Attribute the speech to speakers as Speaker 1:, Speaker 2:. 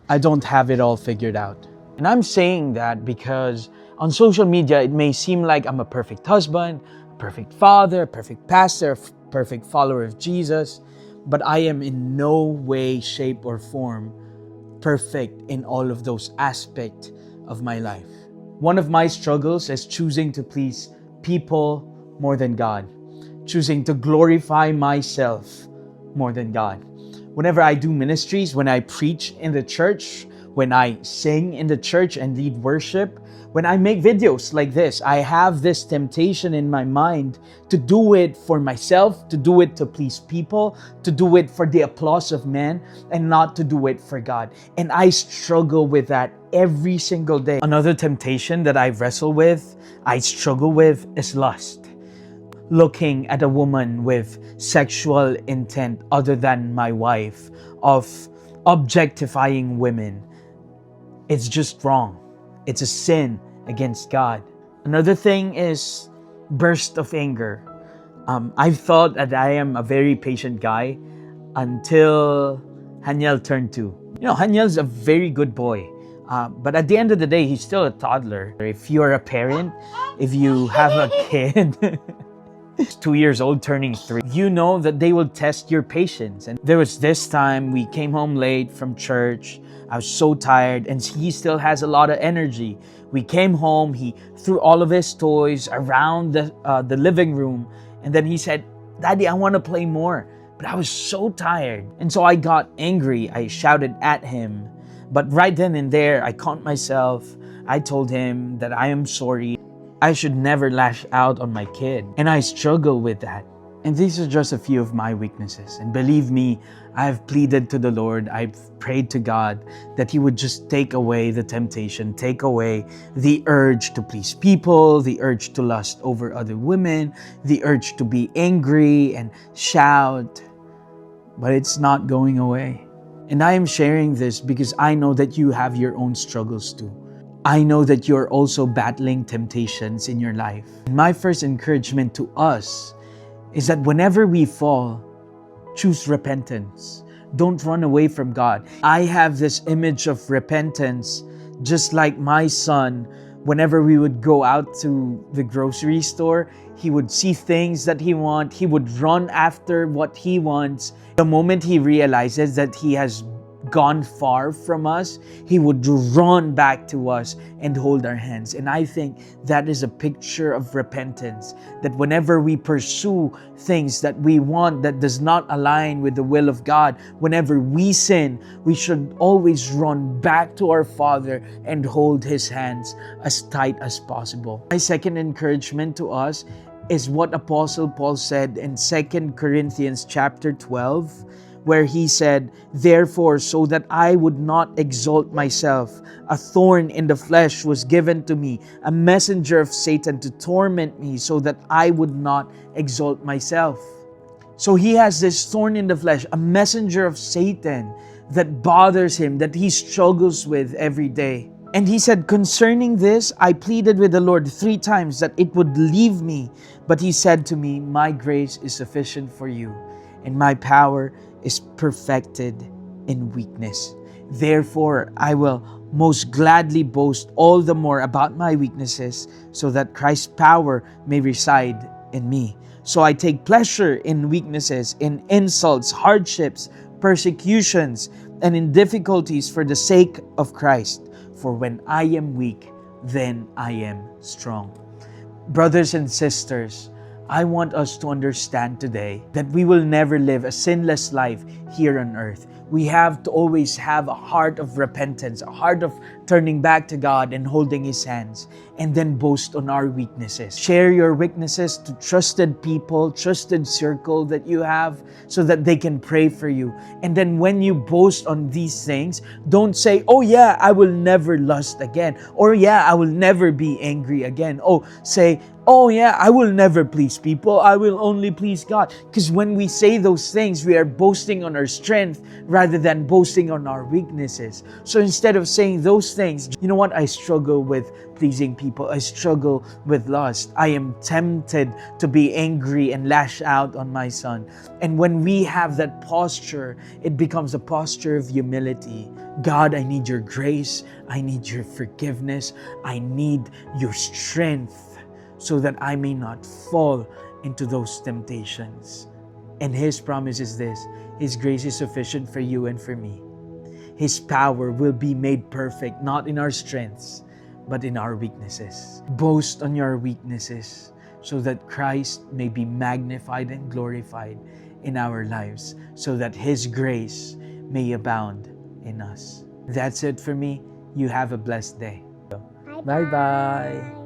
Speaker 1: I don't have it all figured out. And I'm saying that because on social media, it may seem like I'm a perfect husband, a perfect father, a perfect pastor, a perfect follower of Jesus, but I am in no way, shape, or form perfect in all of those aspects of my life. One of my struggles is choosing to please people more than God, choosing to glorify myself more than God. Whenever I do ministries, when I preach in the church, when I sing in the church and lead worship, when I make videos like this, I have this temptation in my mind to do it for myself, to do it to please people, to do it for the applause of men, and not to do it for God. And I struggle with that every single day. Another temptation that I struggle with is lust. Looking at a woman with sexual intent other than my wife, of objectifying women. It's just wrong. It's a sin against God. Another thing is burst of anger. I thought that I am a very patient guy until Haniel turned 2. Haniel's a very good boy. But at the end of the day, he's still a toddler. If you're a parent, if you have a kid, 2 years old turning 3, you know that they will test your patience. And there was this time we came home late from church. I was so tired, and he still has a lot of energy. We came home, he threw all of his toys around the living room, and then he said, "Daddy, I want to play more." But I was so tired, and so I got angry. I shouted at him. But right then and there, I caught myself. I told him that I am sorry. I should never lash out on my kid. And I struggle with that. And these are just a few of my weaknesses. And believe me, I've pleaded to the Lord, I've prayed to God that He would just take away the temptation, take away the urge to please people, the urge to lust over other women, the urge to be angry and shout. But it's not going away. And I am sharing this because I know that you have your own struggles too. I know that you're also battling temptations in your life. And my first encouragement to us is that whenever we fall, choose repentance. Don't run away from God. I have this image of repentance, just like my son, whenever we would go out to the grocery store, he would see things that he wants. He would run after what he wants. The moment he realizes that he has gone far from us, he would run back to us and hold our hands. And I think that is a picture of repentance, that whenever we pursue things that we want that does not align with the will of God, whenever we sin, we should always run back to our Father and hold His hands as tight as possible. My second encouragement to us is what Apostle Paul said in 2 Corinthians chapter 12, where he said, "Therefore, so that I would not exalt myself, a thorn in the flesh was given to me, a messenger of Satan to torment me, so that I would not exalt myself." So he has this thorn in the flesh, a messenger of Satan that bothers him, that he struggles with every day. And he said, "Concerning this, I pleaded with the Lord 3 times that it would leave me. But He said to me, my grace is sufficient for you, and my power is perfected in weakness. Therefore, I will most gladly boast all the more about my weaknesses, so that Christ's power may reside in me. So I take pleasure in weaknesses, in insults, hardships, persecutions, and in difficulties for the sake of Christ. For when I am weak, then I am strong." Brothers and sisters, I want us to understand today that we will never live a sinless life here on earth. We have to always have a heart of repentance, a heart of turning back to God and holding His hands, and then boast on our weaknesses. Share your weaknesses to trusted people, trusted circle that you have, so that they can pray for you. And then when you boast on these things, don't say, "Oh yeah, I will never lust again," or "Yeah, I will never be angry again." Oh, say, Oh yeah, I will never please people. I will only please God. Because when we say those things, we are boasting on our strength rather than boasting on our weaknesses. So instead of saying those things, you know what? I struggle with pleasing people. I struggle with lust. I am tempted to be angry and lash out on my son. And when we have that posture, it becomes a posture of humility. God, I need your grace. I need your forgiveness. I need your strength, so that I may not fall into those temptations. And His promise is this: His grace is sufficient for you and for me. His power will be made perfect, not in our strengths, but in our weaknesses. Boast on your weaknesses, so that Christ may be magnified and glorified in our lives, so that His grace may abound in us. That's it for me. You have a blessed day. Bye-bye.